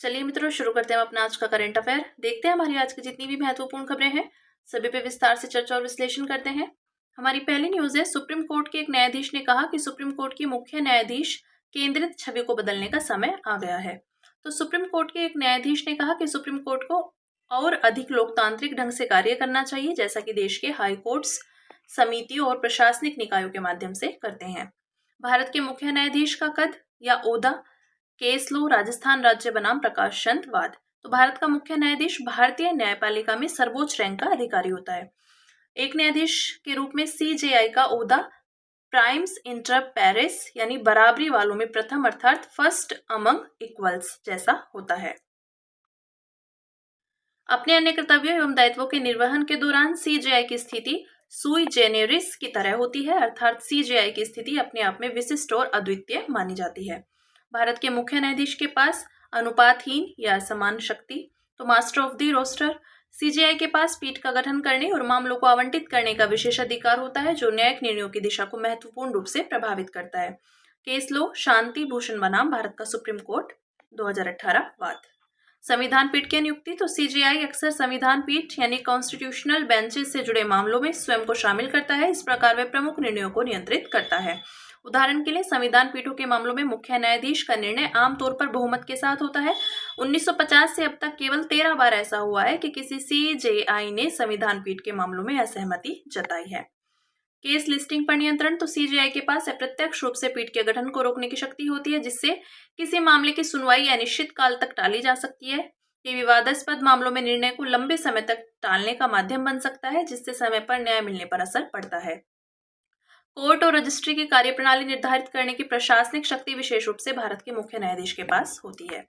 चलिए मित्रों, शुरू करते हैं हम अपना आज का करंट अफेयर। देखते हैं हमारी आज की जितनी भी महत्वपूर्ण खबरें हैं सभी पे विस्तार से चर्चा और विश्लेषण करते हैं। हमारी पहली न्यूज है, सुप्रीम कोर्ट के एक न्यायाधीश ने कहा कि सुप्रीम कोर्ट की मुख्य न्यायाधीश केंद्रित छवि को बदलने का समय आ गया है। तो सुप्रीम कोर्ट के एक न्यायाधीश ने कहा कि सुप्रीम कोर्ट को और अधिक लोकतांत्रिक ढंग से कार्य करना चाहिए, जैसा कि देश के हाई कोर्ट्स, समितियों और प्रशासनिक निकायों के माध्यम से करते हैं। भारत के मुख्य न्यायाधीश का कद या ओहदा केस लो राजस्थान राज्य बनाम प्रकाश चंद वाद। तो भारत का मुख्य न्यायाधीश भारतीय न्यायपालिका में सर्वोच्च रैंक का अधिकारी होता है। एक न्यायाधीश के रूप में सीजेआई का ओहदा प्राइम्स इंटर पेरिस यानी बराबरी वालों में प्रथम अर्थात फर्स्ट अमंग इक्वल्स जैसा होता है। अपने अन्य कर्तव्यों एवं दायित्वों के निर्वहन के दौरान सीजेआई की स्थिति सुई जेनेरिस की तरह होती है, अर्थात सीजेआई की स्थिति अपने आप में विशिष्ट और अद्वितीय मानी जाती है। भारत के मुख्य न्यायाधीश के पास अनुपातहीन या समान शक्ति, तो master of the roster, CJI के पास पीठ का गठन करने और मामलों को आवंटित करने का विशेष अधिकार होता है, जो न्यायिक निर्णयों की दिशा को महत्वपूर्ण रूप से प्रभावित करता है। केस लो शांति भूषण बनाम भारत का सुप्रीम कोर्ट 2018 वाद। संविधान पीठ की नियुक्ति, तो सीजेआई अक्सर संविधान पीठ यानी कॉन्स्टिट्यूशनल बेंचेस से जुड़े मामलों में स्वयं को शामिल करता है। इस प्रकार वह प्रमुख निर्णयों को नियंत्रित करता है। उदाहरण के लिए संविधान पीठों के मामलों में मुख्य न्यायाधीश का निर्णय आमतौर पर बहुमत के साथ होता है। 1950 से अब तक केवल 13 बार ऐसा हुआ है कि किसी सीजेआई ने संविधान पीठ के मामलों में असहमति जताई है। केस लिस्टिंग पर नियंत्रण, तो सीजेआई के पास अप्रत्यक्ष रूप से पीठ के गठन को रोकने की शक्ति होती है, जिससे किसी मामले की सुनवाई अनिश्चित काल तक टाली जा सकती है। ये विवादास्पद मामलों में निर्णय को लंबे समय तक टालने का माध्यम बन सकता है, जिससे समय पर न्याय मिलने पर असर पड़ता है। कोर्ट और रजिस्ट्री की कार्यप्रणाली निर्धारित करने की प्रशासनिक शक्ति विशेष रूप से भारत के मुख्य न्यायाधीश के पास होती है।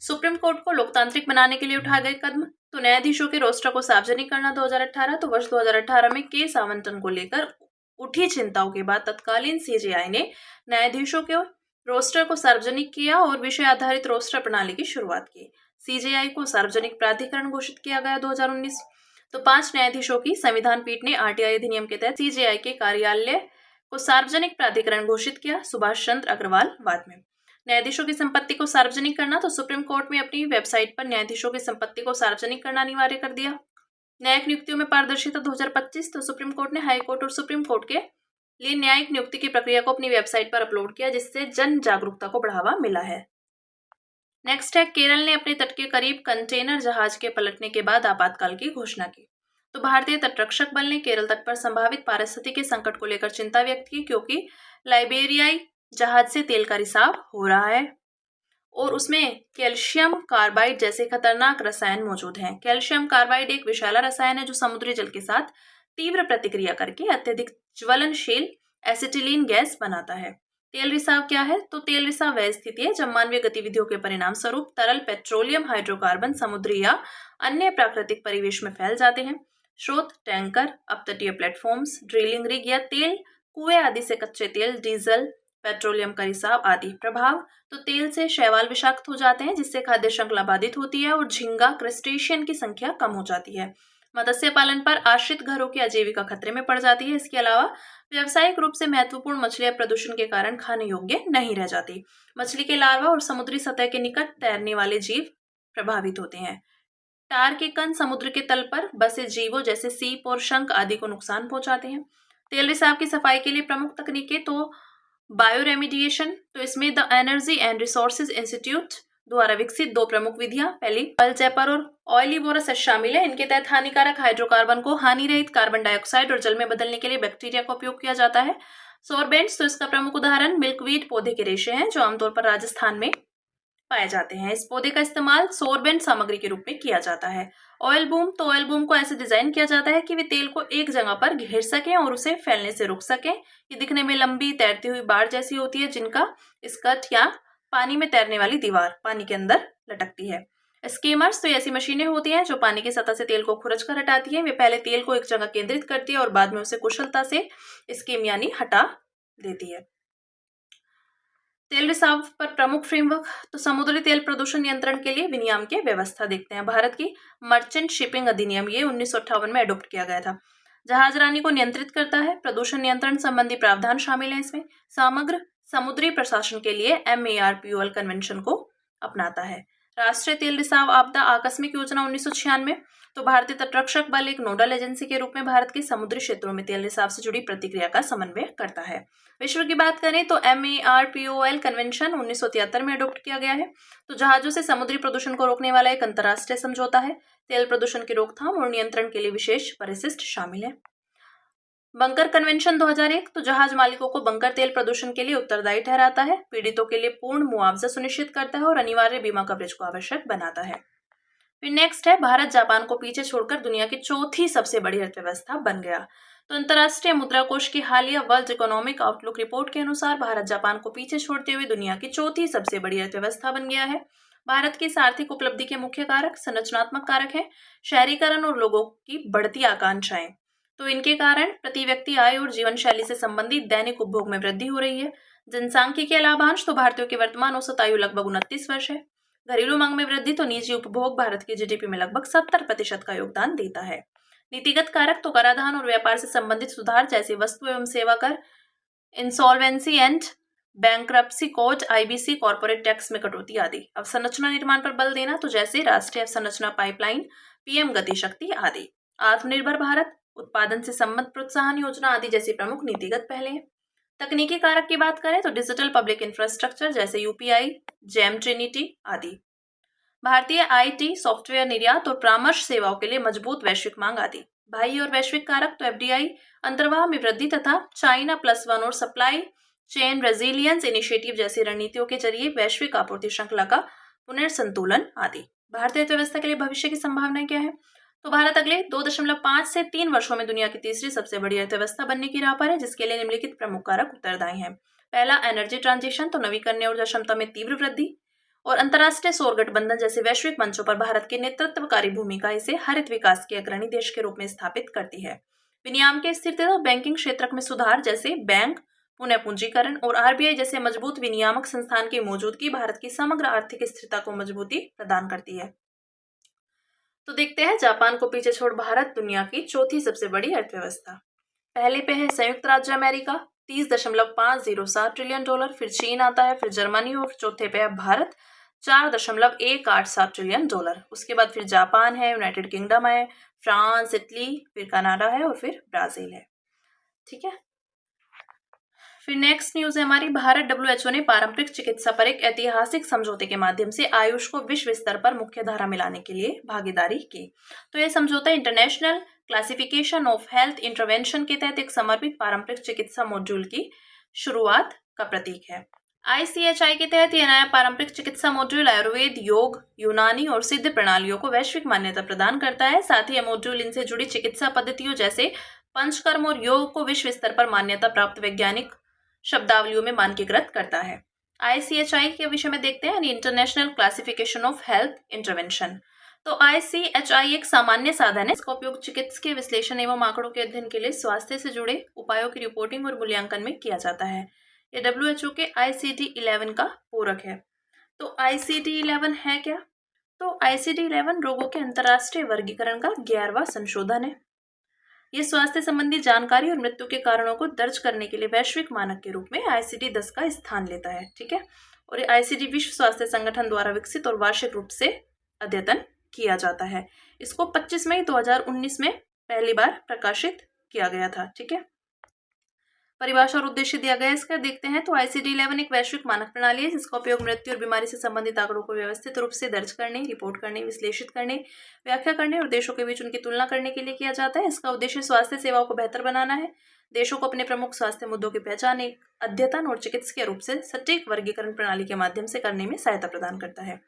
सुप्रीम कोर्ट को लोकतांत्रिक बनाने के लिए उठाए गए कदम, तो न्यायाधीशों के रोस्टर को सार्वजनिक करना 2018। तो वर्ष 2018 में केस आवंटन को लेकर उठी चिंताओं के बाद तत्कालीन सीजेआई ने न्यायाधीशों के रोस्टर को सार्वजनिक किया और विषय आधारित रोस्टर प्रणाली की शुरुआत की। सीजेआई को सार्वजनिक प्राधिकरण घोषित किया गया 2019। तो 5 न्यायाधीशों की संविधान पीठ ने आरटीआई अधिनियम के तहत सीजेआई के कार्यालय को सार्वजनिक प्राधिकरण घोषित किया। सुभाष चंद्र अग्रवाल वाद में। न्यायाधीशों की संपत्ति को सार्वजनिक करना, तो सुप्रीम कोर्ट में अपनी वेबसाइट पर न्यायाधीशों की संपत्ति को सार्वजनिक करना अनिवार्य कर दिया। न्यायिक नियुक्तियों में पारदर्शिता 2025, तो सुप्रीम कोर्ट ने हाई कोर्ट और सुप्रीम कोर्ट के लिए न्यायिक नियुक्ति की प्रक्रिया को अपनी वेबसाइट पर अपलोड किया, जिससे जन जागरूकता को बढ़ावा मिला है। नेक्स्ट है, केरल ने अपने तट के करीब कंटेनर जहाज के पलटने के बाद आपातकाल की घोषणा की। तो भारतीय तटरक्षक बल ने केरल तट पर संभावित पारिस्थितिकी संकट को लेकर चिंता व्यक्त की, क्योंकि लाइबेरियाई जहाज से तेल का रिसाव हो रहा है और उसमें कैल्शियम कार्बाइड जैसे खतरनाक रसायन मौजूद हैं। कैल्शियम कार्बाइड एक विषैला रसायन है जो समुद्री जल के साथ तीव्र प्रतिक्रिया करके अत्यधिक ज्वलनशील एसिटिलीन गैस बनाता है। तेल रिसाव क्या है? तो तेल रिसाव वह स्थिति है जब मानवीय गतिविधियों के परिणाम स्वरूप तरल पेट्रोलियम हाइड्रोकार्बन समुद्री या अन्य प्राकृतिक परिवेश में फैल जाते हैं। स्रोत टैंकर, अपतटीय प्लेटफॉर्म्स, ड्रिलिंग रिग या तेल कुएं आदि से कच्चे तेल, डीजल, पेट्रोलियम का रिसाव आदि। प्रभाव, तो तेल से शैवाल विषाक्त हो जाते हैं, जिससे खाद्य श्रृंखला बाधित होती है और झींगा क्रस्टेशियन की संख्या कम हो जाती है। मत्स्य पालन पर आश्रित घरों की आजीविका खतरे में पड़ जाती है। इसके अलावा व्यावसायिक रूप से महत्वपूर्ण मछलियां प्रदूषण के कारण खाने योग्य नहीं रह जाती। मछली के लार्वा और समुद्री सतह के निकट तैरने वाले जीव प्रभावित होते हैं। टार के कण समुद्र के तल पर बसे जीवों जैसे सीप और शंख आदि को नुकसान पहुंचाते हैं। तेल रिसाव की सफाई के लिए प्रमुख तकनीकें, तो बायोरेमिडिएशन, तो इसमें the energy and resources institute द्वारा विकसित 2 प्रमुख विधियां, पहली ऑयल चैपर और ऑयलीबोरस शामिल है। इनके तहत हानिकारक हाइड्रोकार्बन को हानि रहित कार्बन डाइऑक्साइड और जल में बदलने के लिए बैक्टीरिया का उपयोग किया जाता है। सोरबेंट्स, तो इसका प्रमुख उदाहरण मिल्कवीड पौधे के रेशे हैं, जो आमतौर पर राजस्थान में पाए जाते हैं। इस पौधे का इस्तेमाल सोरबेंट सामग्री के रूप में किया जाता है। ऑयल बूम, तो ऑयल बूम को ऐसे डिजाइन किया जाता है कि वे तेल को एक जगह पर घेर सकें और उसे फैलने से रोक सकें। ये दिखने में लंबी तैरती हुई बाड़ जैसी होती है, जिनका स्कर्ट या पानी में तैरने वाली दीवार पानी के अंदर लटकती है। स्कीमर्स, तो ऐसी मशीनें होती हैं जो पानी की सतह से तेल को खुरच कर हटाती हैं। वे पहले तेल को एक जगह केंद्रित करती है और बाद में उसे कुशलता से स्कीम यानी हटा देती है। तेल रिसाव पर प्रमुख फ्रेमवर्क, तो समुद्री तेल प्रदूषण नियंत्रण के लिए विनियम की व्यवस्था देखते हैं। भारत की मर्चेंट शिपिंग अधिनियम ये 1958 में अडॉप्ट किया गया था। जहाजरानी को नियंत्रित करता है। प्रदूषण नियंत्रण संबंधी प्रावधान शामिल हैं इसमें। समग्र समुद्री प्रशासन के लिए MARPOL कन्वेंशन को अपनाता है। राष्ट्रीय तेल रिसाव आपदा आकस्मिक योजना 1996। तो भारतीय तटरक्षक बल एक नोडल एजेंसी के रूप में भारत के समुद्री क्षेत्रों में तेल रिसाव से जुड़ी प्रतिक्रिया का समन्वय करता है। विश्व की बात करें तो MARPOL कन्वेंशन 1973 में अडॉप्ट किया गया है। तो जहाजों से समुद्री प्रदूषण को रोकने वाला एक अंतर्राष्ट्रीय समझौता है। तेल प्रदूषण की रोकथाम और नियंत्रण के लिए विशेष परिशिष्ट शामिल है। बंकर कन्वेंशन 2001 तो जहाज मालिकों को बंकर तेल प्रदूषण के लिए उत्तरदायी ठहराता है, पीड़ितों के लिए पूर्ण मुआवजा सुनिश्चित करता है और अनिवार्य बीमा कवरेज को आवश्यक बनाता है। फिर नेक्स्ट है, भारत जापान को पीछे छोड़कर दुनिया की चौथी सबसे बड़ी अर्थव्यवस्था बन गया। तो अंतर्राष्ट्रीय मुद्रा कोष की हालिया वर्ल्ड इकोनॉमिक आउटलुक रिपोर्ट के अनुसार भारत जापान को पीछे छोड़ते हुए दुनिया की चौथी सबसे बड़ी अर्थव्यवस्था बन गया है। भारत की इस आर्थिक उपलब्धि के मुख्य कारक संरचनात्मक कारक हैं, शहरीकरण और लोगों की बढ़ती आकांक्षाएं। तो इनके कारण प्रति व्यक्ति आय और जीवन शैली से संबंधित दैनिक उपभोग में वृद्धि हो रही है। जनसांख्यिकीय लाभांश तो भारतीयों की वर्तमान औसत आयु लगभग 29 वर्ष है। घरेलू मांग में वृद्धि तो निजी उपभोग भारत की जीडीपी में लगभग 70% का योगदान देता है। नीतिगत कारक तो कराधान और व्यापार से संबंधित सुधार जैसे वस्तु एवं सेवा कर, insolvency and bankruptcy code, IBC, corporate tax में कटौती आदि। अवसंरचना निर्माण पर बल देना तो जैसे राष्ट्रीय अवसंरचना पाइपलाइन, PM गति शक्ति आदि। आत्मनिर्भर भारत, उत्पादन से संबंध प्रोत्साहन योजना आदि जैसी प्रमुख नीतिगत पहले हैं। तकनीकी कारक की बात करें तो डिजिटल पब्लिक इंफ्रास्ट्रक्चर जैसे UPI, जेम ट्रिनिटी आदि। भारतीय IT, सॉफ्टवेयर निर्यात और परामर्श सेवाओं के लिए मजबूत वैश्विक मांग आदि। बाह्य और वैश्विक कारक तो FDI, अंतर्वाह में वृद्धि तथा China +1 और सप्लाई चेन रेजिलियंस इनिशिएटिव जैसी रणनीतियों के जरिए वैश्विक आपूर्ति श्रृंखला का पुनर्संतुलन आदि। भारतीय अर्थव्यवस्था के लिए भविष्य की संभावनाएं क्या है? तो भारत अगले 2.5 से 3 वर्षों में दुनिया की तीसरी सबसे बड़ी अर्थव्यवस्था बनने की राह पर है, जिसके लिए निम्नलिखित प्रमुख कारक उत्तरदायी हैं। पहला, एनर्जी ट्रांजिशन तो नवीकरणीय ऊर्जा क्षमता में तीव्र वृद्धि और अंतर्राष्ट्रीय सौर गठबंधन जैसे वैश्विक मंचों पर भारत की नेतृत्वकारी भूमिका इसे हरित विकास के अग्रणी देश के रूप में स्थापित करती है। विनियामक की स्थिरता और बैंकिंग क्षेत्र में सुधार जैसे बैंक पुनः पूंजीकरण और RBI जैसे मजबूत विनियामक संस्थान की मौजूदगी भारत की समग्र आर्थिक स्थिरता को मजबूती प्रदान करती है। तो देखते हैं, जापान को पीछे छोड़ भारत दुनिया की चौथी सबसे बड़ी अर्थव्यवस्था। पहले पे है संयुक्त राज्य अमेरिका 30.507 ट्रिलियन डॉलर, फिर चीन आता है, फिर जर्मनी और चौथे पे है भारत 4.187 ट्रिलियन डॉलर। उसके बाद फिर जापान है, यूनाइटेड किंगडम है, फ्रांस, इटली, फिर कनाडा है और फिर ब्राजील है। ठीक है, फिर नेक्स्ट न्यूज है हमारी, भारत WHO ने पारंपरिक चिकित्सा पर एक ऐतिहासिक समझौते के माध्यम से आयुष को विश्व स्तर पर मुख्य धारा में लाने के लिए भागीदारी की। तो यह समझौता international classification of health intervention के तहत एक समर्पित पारंपरिक चिकित्सा मॉड्यूल की शुरुआत का प्रतीक है। ICHI के तहत यह नया पारंपरिक चिकित्सा मॉड्यूल आयुर्वेद, योग, यूनानी और सिद्ध प्रणालियों को वैश्विक मान्यता प्रदान करता है। साथ ही यह मॉड्यूल इनसे जुड़ी चिकित्सा पद्धतियों जैसे पंचकर्म और योग को विश्व स्तर पर मान्यता प्राप्त वैज्ञानिक शब्दावलियों में मानकीकृत करता है। ICHI के विषय में देखते हैं, international classification of health intervention. तो ICHI एक सामान्य साधन है, इसका उपयोग चिकित्सकीय विश्लेषण एवं आंकड़ों के अध्ययन के लिए स्वास्थ्य से जुड़े उपायों की रिपोर्टिंग और मूल्यांकन में किया जाता है। यह WHO के ICD-11 का पूरक है। तो ICD-11 है क्या? तो ICD-11 रोगों के अंतर्राष्ट्रीय वर्गीकरण का 11वां संशोधन है। ये स्वास्थ्य संबंधी जानकारी और मृत्यु के कारणों को दर्ज करने के लिए वैश्विक मानक के रूप में ICD-10 का स्थान लेता है। ठीक है, और ये ICD विश्व स्वास्थ्य संगठन द्वारा विकसित और वार्षिक रूप से अद्यतन किया जाता है। इसको 25 मई 2019 में पहली बार प्रकाशित किया गया था। ठीक है, परिभाषा और उद्देश्य दिया गया है इसका, देखते हैं। तो ICD-11 एक वैश्विक मानक प्रणाली है जिसका उपयोग मृत्यु और बीमारी से संबंधित आंकड़ों को व्यवस्थित रूप से दर्ज करने, रिपोर्ट करने, विश्लेषित करने, व्याख्या करने और देशों के बीच उनकी तुलना करने के लिए किया जाता है। इसका उद्देश्य स्वास्थ्य सेवाओं को बेहतर बनाना है, देशों को अपने प्रमुख स्वास्थ्य मुद्दों की पहचान एक अद्यतन और चिकित्सकीय रूप से सटीक वर्गीकरण प्रणाली के माध्यम से करने में सहायता प्रदान करता है।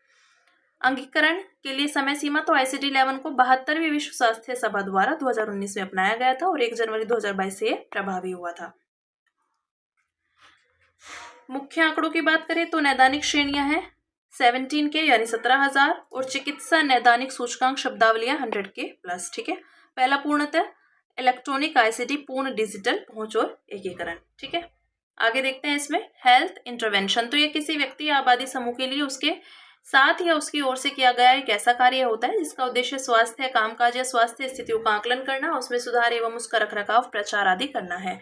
अंगीकरण के लिए समय सीमा तो ICD-11 को 72वीं विश्व स्वास्थ्य सभा द्वारा 2019 में अपनाया गया था और 1 जनवरी 2022 से प्रभावी हुआ था। मुख्य आंकड़ों की बात करें तो नैदानिक श्रेणियां हैं 17K यानी 17,000 और चिकित्सा नैदानिक सूचकांक शब्दावलियां 100K प्लस। ठीक है, पहला पूर्णतः इलेक्ट्रॉनिक ICD पूर्ण डिजिटल पहुंच और एकीकरण। ठीक है, आगे देखते हैं इसमें हेल्थ इंटरवेंशन। तो ये किसी व्यक्ति या आबादी समूह के लिए उसके साथ या उसकी ओर से किया गया एक ऐसा कार्य होता है जिसका उद्देश्य स्वास्थ्य कामकाज या स्वास्थ्य स्थितियों का आकलन करना, उसमें सुधार एवं उसका रखरखाव, प्रचार आदि करना है।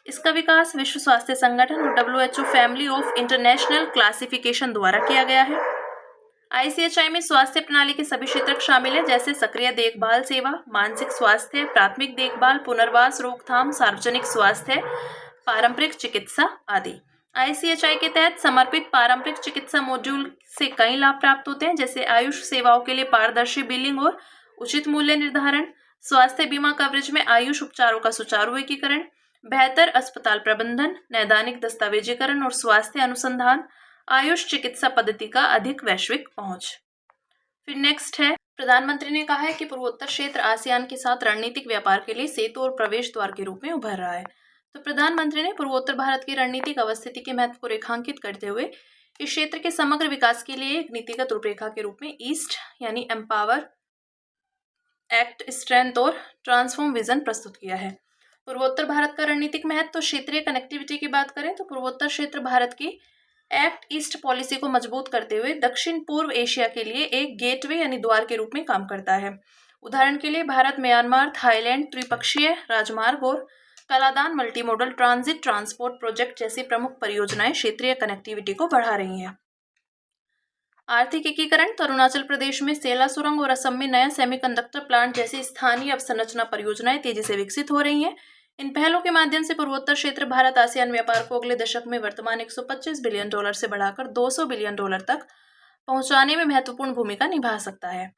इसका विकास विश्व स्वास्थ्य संगठन और WHO family of international classification द्वारा किया गया है। ICHI में स्वास्थ्य प्रणाली के सभी क्षेत्र शामिल हैं, जैसे सक्रिय देखभाल सेवा, मानसिक स्वास्थ्य, प्राथमिक देखभाल, पुनर्वास, रोकथाम, सार्वजनिक स्वास्थ्य, पारंपरिक चिकित्सा आदि। ICHI के तहत समर्पित पारंपरिक चिकित्सा मॉड्यूल से कई लाभ प्राप्त होते हैं, जैसे आयुष सेवाओं के लिए पारदर्शी बिलिंग और उचित मूल्य निर्धारण, स्वास्थ्य बीमा कवरेज में आयुष उपचारों का सुचारू एकीकरण, बेहतर अस्पताल प्रबंधन, नैदानिक दस्तावेजीकरण और स्वास्थ्य अनुसंधान, आयुष चिकित्सा पद्धति का अधिक वैश्विक पहुंच। फिर नेक्स्ट है, प्रधानमंत्री ने कहा है कि पूर्वोत्तर क्षेत्र आसियान के साथ रणनीतिक व्यापार के लिए सेतु और प्रवेश द्वार के रूप में उभर रहा है। तो प्रधानमंत्री ने पूर्वोत्तर भारत की रणनीतिक अवस्थिति के महत्व को रेखांकित करते हुए इस क्षेत्र के समग्र विकास के लिए एक नीतिगत रूपरेखा के रूप में ईस्ट यानी एम्पावर, एक्ट, स्ट्रेंथ और ट्रांसफॉर्म विजन प्रस्तुत किया है। पूर्वोत्तर भारत का रणनीतिक महत्व, तो क्षेत्रीय कनेक्टिविटी की बात करें तो पूर्वोत्तर क्षेत्र भारत की एक्ट ईस्ट पॉलिसी को मजबूत करते हुए दक्षिण पूर्व एशिया के लिए एक गेटवे यानी द्वार के रूप में काम करता है। उदाहरण के लिए भारत म्यांमार थाईलैंड त्रिपक्षीय राजमार्ग और Kaladan multi modal transit transport project जैसी प्रमुख परियोजनाएं क्षेत्रीय कनेक्टिविटी को बढ़ा रही हैं। आर्थिक एकीकरण, तो अरुणाचल प्रदेश में सेला सुरंग और असम में नया सेमीकंडक्टर प्लांट जैसी स्थानीय अवसंरचना परियोजनाएं तेजी से विकसित हो रही हैं। इन पहलों के माध्यम से पूर्वोत्तर क्षेत्र भारत आसियान व्यापार को अगले दशक में वर्तमान $125 बिलियन से बढ़ाकर $200 बिलियन तक पहुंचाने में महत्वपूर्ण भूमिका निभा सकता है।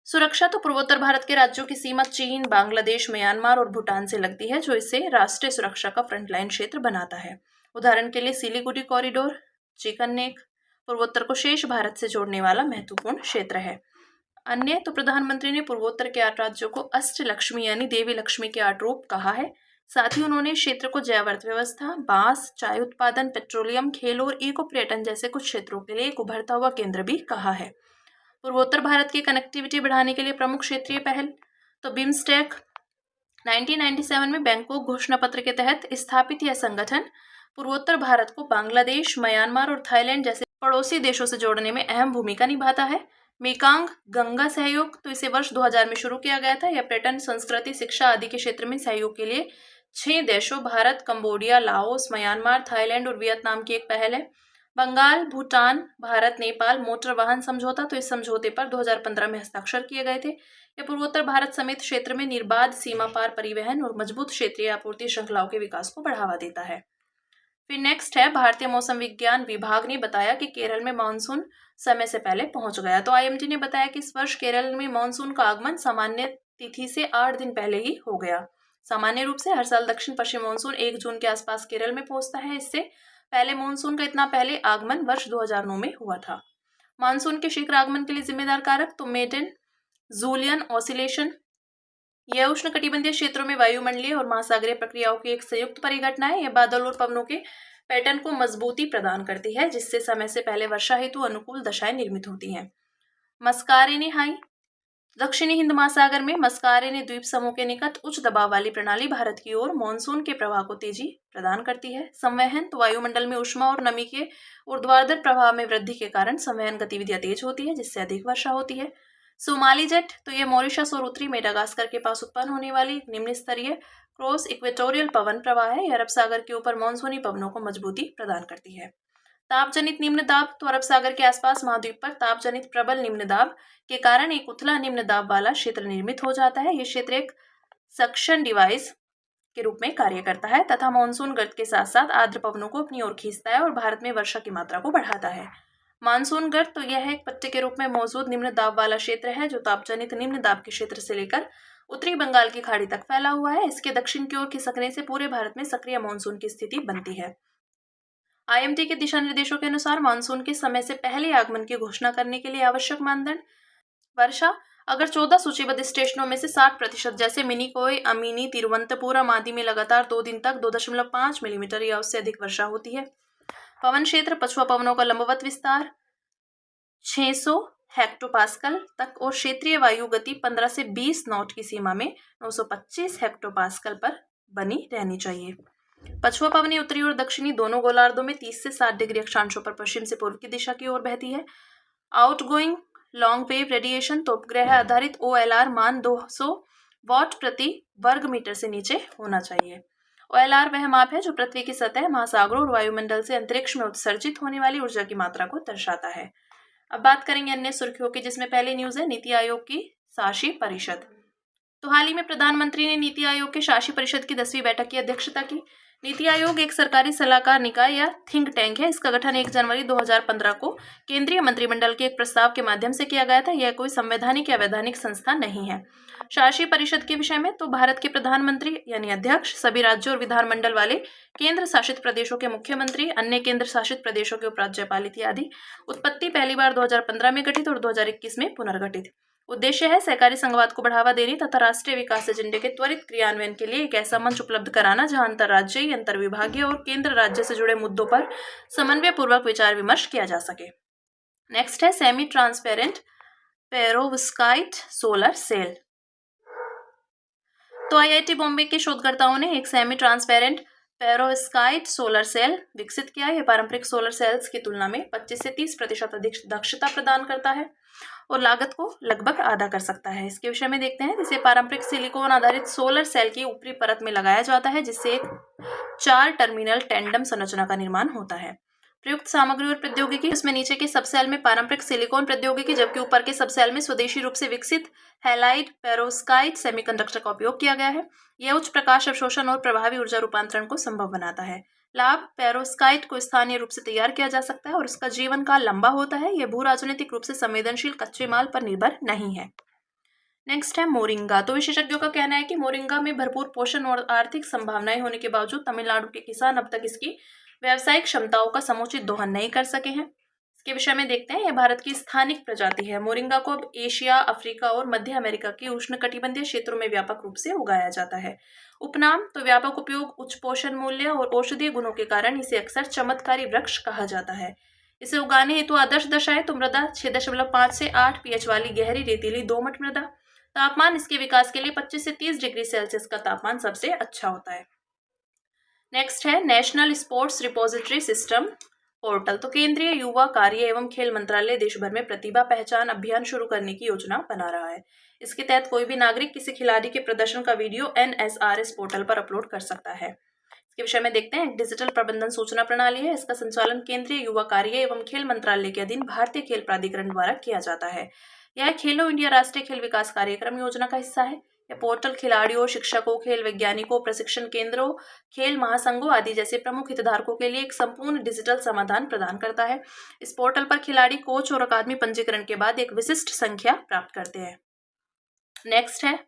सुरक्षा, तो पूर्वोत्तर भारत के राज्यों की सीमा चीन, बांग्लादेश, म्यांमार और भूटान से लगती है, जो इसे राष्ट्रीय सुरक्षा का फ्रंटलाइन क्षेत्र बनाता है। उदाहरण के लिए सिलीगुड़ी कॉरिडोर, चिकन नेक पूर्वोत्तर को शेष भारत से जोड़ने वाला महत्वपूर्ण क्षेत्र है। अन्य, तो प्रधानमंत्री ने पूर्वोत्तर के 8 राज्यों को अष्टलक्ष्मी यानी देवी लक्ष्मी के 8 रूप कहा है। साथ ही उन्होंने क्षेत्र को जैव अर्थव्यवस्था, बांस, चाय उत्पादन, पेट्रोलियम, खेल और इको पर्यटन जैसे कुछ क्षेत्रों के लिए एक उभरता हुआ केंद्र भी कहा है। पूर्वोत्तर भारत की कनेक्टिविटी बढ़ाने के लिए प्रमुख क्षेत्रीय पहल, तो बिम्स्टेक 1997 में बैंकॉक घोषणा पत्र के तहत स्थापित यह संगठन पूर्वोत्तर भारत को बांग्लादेश, म्यांमार और थाईलैंड जैसे पड़ोसी देशों से जोड़ने में अहम भूमिका निभाता है। मेकांग गंगा सहयोग, तो इसे वर्ष 2000 में शुरू किया गया था। यह पर्यटन, संस्कृति, शिक्षा आदि के क्षेत्र में सहयोग के लिए 6 देशों Bharat, Cambodia, Laos, Myanmar, Thailand और वियतनाम की एक पहल है। बंगाल, भूटान, भारत, नेपाल मोटर वाहन समझौता, तो इस समझौते पर 2015 में हस्ताक्षर किए गए थे। यह पूर्वोत्तर भारत समेत क्षेत्र में निर्बाध सीमा पार परिवहन और मजबूत क्षेत्रीय आपूर्ति श्रृंखलाओं के विकास को बढ़ावा देता है। फिर नेक्स्ट है, भारतीय मौसम विज्ञान विभाग ने बताया कि केरल में मानसून समय से पहले पहुंच गया। तो IMD ने बताया कि इस वर्ष केरल में मानसून का आगमन सामान्य तिथि से 8 दिन पहले ही हो गया। सामान्य रूप से हर साल दक्षिण पश्चिम मानसून 1 जून के आसपास केरल में पहुंचता है। इससे पहले मानसून का इतना पहले आगमन वर्ष 2009 में हुआ था। मानसून के शीघ्र आगमन के लिए जिम्मेदार कारक, तो मेडन जूलियन ऑसिलेशन, यह उष्णकटिबंधीय क्षेत्रों में वायुमंडलीय और महासागरीय प्रक्रियाओं की एक संयुक्त परिघटना है। यह बादल और पवनों के पैटर्न को मजबूती प्रदान करती है, जिससे समय से पहले वर्षा हेतु अनुकूल दशाएं निर्मित होती हैं। मस्कारेनी हाई, दक्षिणी हिंद महासागर में मस्कारेनी द्वीप समूह के निकट उच्च दबाव वाली प्रणाली भारत की ओर मानसून के प्रवाह को तेजी प्रदान करती है। संवहन, तो वायुमंडल में ऊष्मा और नमी के ऊर्ध्वाधर प्रवाह में वृद्धि के कारण संवहन गतिविधियां तेज होती है, जिससे अधिक वर्षा होती है। सोमाली जेट, तो यह मॉरिशस और उत्तरी मेडागास्कर के पास उत्पन्न होने वाली निम्न स्तरीय क्रॉस इक्वेटोरियल पवन प्रवाह है। यह अरब सागर के ऊपर मानसूनी पवनों को मजबूती प्रदान करती है। तापजनित निम्न दाब, तो अरब सागर के आसपास महाद्वीप पर तापजनित प्रबल निम्न दाब के कारण एक उथला निम्न दाब वाला क्षेत्र निर्मित हो जाता है। यह क्षेत्र एक सक्शन डिवाइस के रूप में कार्य करता है तथा मानसून गर्त के साथ साथ आर्द्र पवनों को अपनी ओर खींचता है और भारत में वर्षा की मात्रा को बढ़ाता है। मानसून गर्त, तो यह एक पट्टे के रूप में मौजूद निम्न दाब वाला क्षेत्र है जो तापजनित निम्न दाब के क्षेत्र से लेकर उत्तरी बंगाल की खाड़ी तक फैला हुआ है। इसके दक्षिण की ओर खिसकने से पूरे भारत में सक्रिय मानसून की स्थिति बनती है। IMD के दिशा निर्देशों के अनुसार मानसून के समय से पहले आगमन की घोषणा करने के लिए आवश्यक मानदंड, वर्षा अगर 14 सूचीबद्ध स्टेशनों में से 60% जैसे मिनिकोय, अमीनी, तिरुवनंतपुरम आदि में लगातार 2 दिन तक 2.5 मिलीमीटर या उससे अधिक वर्षा होती है। पवन क्षेत्र, पछुआ पवनों का लंबवत विस्तार 600 हेक्टोपास्कल तक और क्षेत्रीय वायु गति 15 से 20 नॉट की सीमा में 925 हेक्टोपास्कल पर बनी रहनी चाहिए। पछुआ पवनी उत्तरी और दक्षिणी दोनों गोलार्धों में 30 से 60 डिग्री अक्षांशों पर पश्चिम से पूर्व की दिशा की ओर बहती है। आउटगोइंग लॉन्ग वेव रेडिएशन, तो उपग्रह आधारित OLR मान 200 वॉट प्रति वर्ग मीटर से नीचे होना चाहिए। OLR वह माप है जो पृथ्वी की सतह, महासागरों और वायुमंडल से अंतरिक्ष में उत्सर्जित होने वाली ऊर्जा की मात्रा को दर्शाता है। अब बात करेंगे अन्य सुर्खियों की, जिसमें पहली न्यूज है नीति आयोग की शासी परिषद। तो हाल ही में प्रधानमंत्री ने नीति आयोग के शासी परिषद की 10वीं बैठक की अध्यक्षता की। नीति आयोग एक सरकारी सलाहकार निकाय या थिंक टैंक है। इसका गठन 1 जनवरी 2015 को केंद्रीय मंत्रिमंडल के एक प्रस्ताव के माध्यम से किया गया था। यह कोई संवैधानिक या वैधानिक संस्था नहीं है। शासी परिषद के विषय में तो भारत के प्रधानमंत्री यानी अध्यक्ष, सभी राज्यों और विधानमंडल वाले केंद्र शासित प्रदेशों के मुख्यमंत्री, अन्य केंद्र शासित प्रदेशों के उपराज्यपाल इत्यादि। उत्पत्ति पहली बार 2015 में घटित और 2021 में पुनर्गठित। उद्देश्य है सहकारी संघवाद को बढ़ावा देने तथा राष्ट्रीय विकास एजेंडे के त्वरित क्रियान्वयन के लिए एक ऐसा मंच उपलब्ध कराना जहां अंतर्राज्यीय, अंतर्विभागीय और केंद्र राज्य से जुड़े मुद्दों पर समन्वय पूर्वक विचार विमर्श किया जा सके। नेक्स्ट है semi transparent perovskite solar cell. तो आईआईटी बॉम्बे के शोधकर्ताओं ने एक semi transparent perovskite solar cell विकसित किया। यह पारंपरिक सोलर सेल्स की तुलना में 25 से 30% अधिक दक्षता प्रदान करता है और लागत को लगभग आधा कर सकता है। इसके विषय में देखते हैं। जिसे पारंपरिक सिलिकॉन आधारित सोलर सेल की ऊपरी परत में लगाया जाता है, जिससे एक 4 टर्मिनल टेंडम संरचना का निर्माण होता है। प्रयुक्त सामग्री और प्रौद्योगिकी, इसमें नीचे के सबसेल में पारंपरिक सिलिकॉन प्रौद्योगिकी, जबकि ऊपर के सबसेल में स्वदेशी रूप से विकसित हैलाइड पेरोव्स्काइट सेमीकंडक्टर का उपयोग किया गया है। यह उच्च प्रकाश अवशोषण और प्रभावी ऊर्जा रूपांतरण को संभव बनाता है। लाभ, पेरोव्स्काइट को स्थानीय रूप से तैयार किया जा सकता है और इसका जीवन काल लंबा होता है। यह भू राजनीतिक रूप से संवेदनशील कच्चे माल पर निर्भर नहीं है। नेक्स्ट है मोरिंगा। तो विशेषज्ञों का कहना है कि मोरिंगा में भरपूर पोषण और आर्थिक संभावनाएं होने के बावजूद तमिलनाडु के किसान अब तक इसकी व्यावसायिक क्षमताओं का समुचित दोहन नहीं कर सके हैं। इसके विषय में देखते हैं। यह भारत की स्थानिक प्रजाति है। मोरिंगा को अब एशिया, अफ्रीका और मध्य अमेरिका के उष्णकटिबंधीय क्षेत्रों में व्यापक रूप से उगाया जाता है। उपनाम, तो व्यापक उपयोग, उच्च पोषण मूल्य और औषधीय गुणों के कारण इसे अक्सर चमत्कारी वृक्ष कहा जाता है। इसे उगाने हेतु आदर्श दशाएं तो मृदा 6.5 से 8 pH वाली गहरी रेतीली दोमट मृदा। तापमान, इसके विकास के लिए 25 से 30 डिग्री सेल्सियस का तापमान सबसे अच्छा होता है। नेक्स्ट है national sports repository system portal. तो केंद्रीय युवा कार्य एवं खेल मंत्रालय देश भर में प्रतिभा पहचान अभियान शुरू करने की योजना बना रहा है। इसके तहत कोई भी नागरिक किसी खिलाड़ी के प्रदर्शन का वीडियो NSRS पोर्टल पर अपलोड कर सकता है। इसके विषय में देखते हैं। डिजिटल प्रबंधन सूचना प्रणाली है। इसका संचालन केंद्रीय युवा कार्य एवं खेल मंत्रालय के अधीन भारतीय खेल प्राधिकरण द्वारा किया जाता है। यह खेलो इंडिया राष्ट्रीय खेल विकास कार्यक्रम योजना का हिस्सा है। यह पोर्टल खिलाड़ियों, शिक्षकों, खेल वैज्ञानिकों, प्रशिक्षण केंद्रों, खेल महासंघों आदि जैसे प्रमुख हितधारकों के लिए एक संपूर्ण डिजिटल समाधान प्रदान करता है। इस पोर्टल पर खिलाड़ी, कोच और अकादमी पंजीकरण के बाद एक विशिष्ट संख्या प्राप्त करते हैं। नेक्स्ट है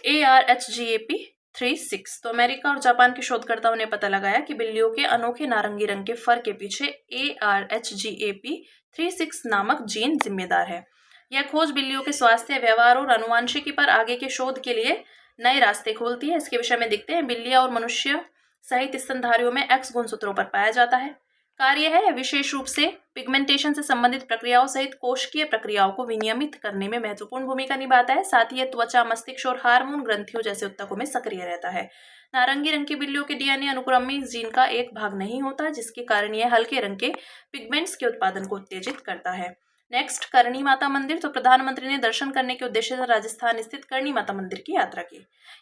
ARHGAP 36। तो अमेरिका और जापान के शोधकर्ताओं ने पता लगाया कि बिल्लियों के अनोखे नारंगी रंग के फर के पीछे ARHGAP 36 नामक जीन जिम्मेदार है। यह खोज बिल्लियों के स्वास्थ्य, व्यवहार और अनुवांशिकी पर आगे के शोध के लिए नए रास्ते खोलती है। इसके विषय में देखते हैं। बिल्लियां और मनुष्य सहित स्तनधारियों में X गुणसूत्रों पर पाया जाता है। कार्य है विशेष रूप से पिगमेंटेशन से संबंधित प्रक्रियाओं सहित कोशिकीय प्रक्रियाओं को विनियमित करने में महत्वपूर्ण भूमिका निभाता है। साथ ही यह त्वचा, मस्तिष्क और हार्मोन ग्रंथियों जैसे ऊतकों में सक्रिय रहता है। नारंगी रंग की बिल्लियों के DNA अनुक्रम में इस जीन का एक भाग नहीं होता, जिसके कारण यह हल्के रंग के पिगमेंट्स के उत्पादन को उत्तेजित करता है। नेक्स्ट, करणी माता मंदिर। तो प्रधानमंत्री ने दर्शन करने के उद्देश्य से राजस्थान स्थित करणी माता मंदिर की यात्रा की।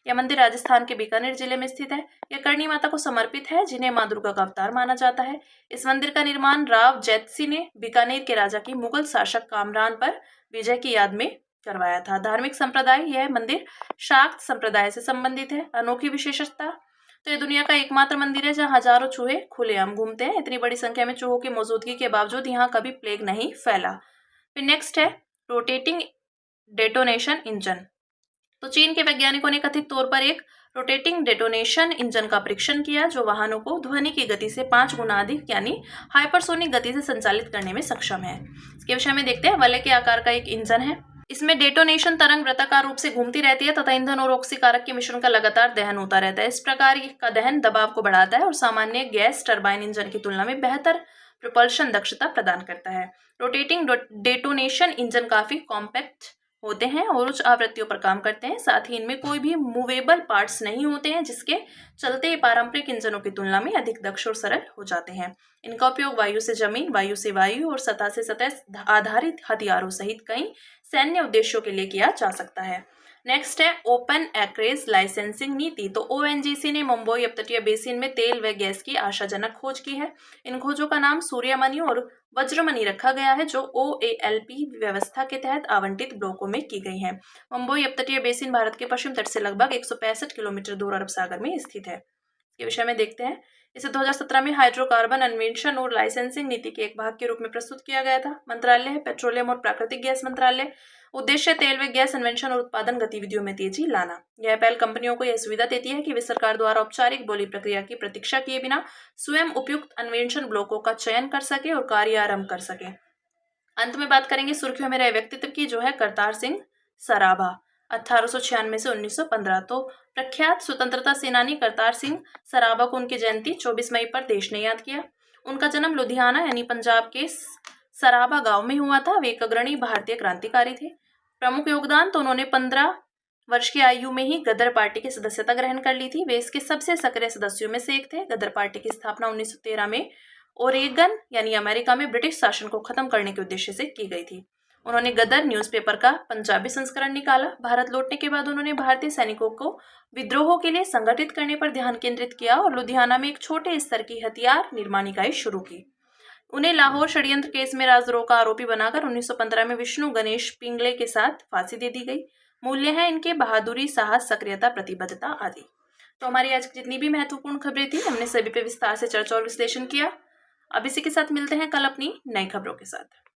यह मंदिर राजस्थान के बीकानेर जिले में स्थित है। यह करणी माता को समर्पित है, जिन्हें मां दुर्गा का अवतार माना जाता है। इस मंदिर का निर्माण राव जैतसी ने बीकानेर के राजा की मुगल शासक कामरान पर विजय की याद में करवाया था। धार्मिक संप्रदाय, यह मंदिर शाक्त संप्रदाय से संबंधित है। अनोखी विशेषता, तो यह दुनिया का एकमात्र मंदिर है जहां हजारों चूहे खुलेआम घूमते हैं। इतनी बड़ी संख्या में चूहों की मौजूदगी के बावजूद यहाँ कभी प्लेग नहीं फैला। फिर नेक्स्ट है रोटेटिंग डेटोनेशन इंजन। तो चीन के वैज्ञानिकों ने कथित तौर पर एक रोटेटिंग डेटोनेशन इंजन का परीक्षण किया, जो वाहनों को ध्वनि की गति से 5 गुना अधिक यानी हाइपरसोनिक गति से संचालित करने में सक्षम है। इसके विषय में देखते हैं। वलय के आकार का एक इंजन है। इसमें डेटोनेशन तरंग वृत्ताकार रूप से घूमती रहती है तथा ईंधन और ऑक्सीकारक के मिश्रण का लगातार दहन होता रहता है। इस प्रकार का दहन दबाव को बढ़ाता है और सामान्य गैस टरबाइन इंजन की तुलना में बेहतर प्रोपल्शन दक्षता प्रदान करता है। रोटेटिंग डेटोनेशन इंजन काफी कॉम्पैक्ट होते हैं और उच्च आवृत्तियों पर काम करते हैं। साथ ही इनमें कोई भी मूवेबल पार्ट्स नहीं होते हैं, जिसके चलते ये पारंपरिक इंजनों की तुलना में अधिक दक्ष और सरल हो जाते हैं। इनका उपयोग वायु से जमीन, वायु से वायु और सतह से सतह आधारित हथियारों सहित कई सैन्य उद्देश्यों के लिए किया जा सकता है। नेक्स्ट है ओपन एक्रेज लाइसेंसिंग नीति। तो ओएनजीसी ने मुंबई अपतटीय बेसिन में तेल व गैस की आशाजनक खोज की है। इन खोजों का नाम सूर्यमणि और वज्रमणि रखा गया है, जो ओएएलपी व्यवस्था के तहत आवंटित ब्लॉकों में की गई है। मुंबई अपतटीय बेसिन भारत के पश्चिम तट से लगभग 165 किलोमीटर दूर अरब सागर में स्थित है। के विषय में देखते हैं। इसे 2017 में हाइड्रोकार्बन अन्वेषण और लाइसेंसिंग नीति के एक भाग के रूप में प्रस्तुत किया गया था। मंत्रालय है पेट्रोलियम और प्राकृतिक गैस मंत्रालय। उद्देश्य तेल व गैस अन्वेषण और उत्पादन गतिविधियों में तेजी लाना। यह पहल कंपनियों को यह सुविधा देती है कि वे सरकार द्वारा औपचारिक बोली प्रक्रिया की प्रतीक्षा किए बिना स्वयं उपयुक्त अन्वेषण ब्लॉकों का चयन कर सके और कार्य आरंभ कर सके। अंत में बात करेंगे सुर्खियों में रहे व्यक्तित्व की, जो है करतार सिंह सराभा, 1896 से 1915। तो प्रख्यात स्वतंत्रता सेनानी करतार सिंह सराभा को उनकी जयंती 24 मई पर देश ने याद किया। उनका जन्म लुधियाना यानी पंजाब के सराभा गांव में हुआ था। वे एक अग्रणी भारतीय क्रांतिकारी थे। प्रमुख योगदान तो उन्होंने 15 वर्ष की आयु में ही गदर पार्टी की सदस्यता ग्रहण कर ली थी। वे इसके सबसे सक्रिय सदस्यों में से एक थे। गदर पार्टी की स्थापना 1913 में ओरेगन यानी अमेरिका में ब्रिटिश शासन को खत्म करने के उद्देश्य से की गई थी। उन्होंने गदर न्यूज़पेपर का पंजाबी संस्करण निकाला। भारत लौटने के बाद उन्होंने भारतीय सैनिकों को विद्रोह के लिए संगठित करने पर ध्यान केंद्रित किया और लुधियाना में एक छोटे स्तर की हथियार निर्माण इकाई शुरू की। उन्हें लाहौर षड्यंत्र केस में राजद्रोह का आरोपी बनाकर 1915 में विष्णु गणेश पिंगले के साथ फांसी दे दी गई। मूल्य है इनके बहादुरी, साहस, सक्रियता, प्रतिबद्धता आदि। तो हमारी आज की जितनी भी महत्वपूर्ण खबरें थी, हमने सभी पे विस्तार से चर्चा और विश्लेषण किया। अब इसी के साथ मिलते हैं कल अपनी नई खबरों के साथ।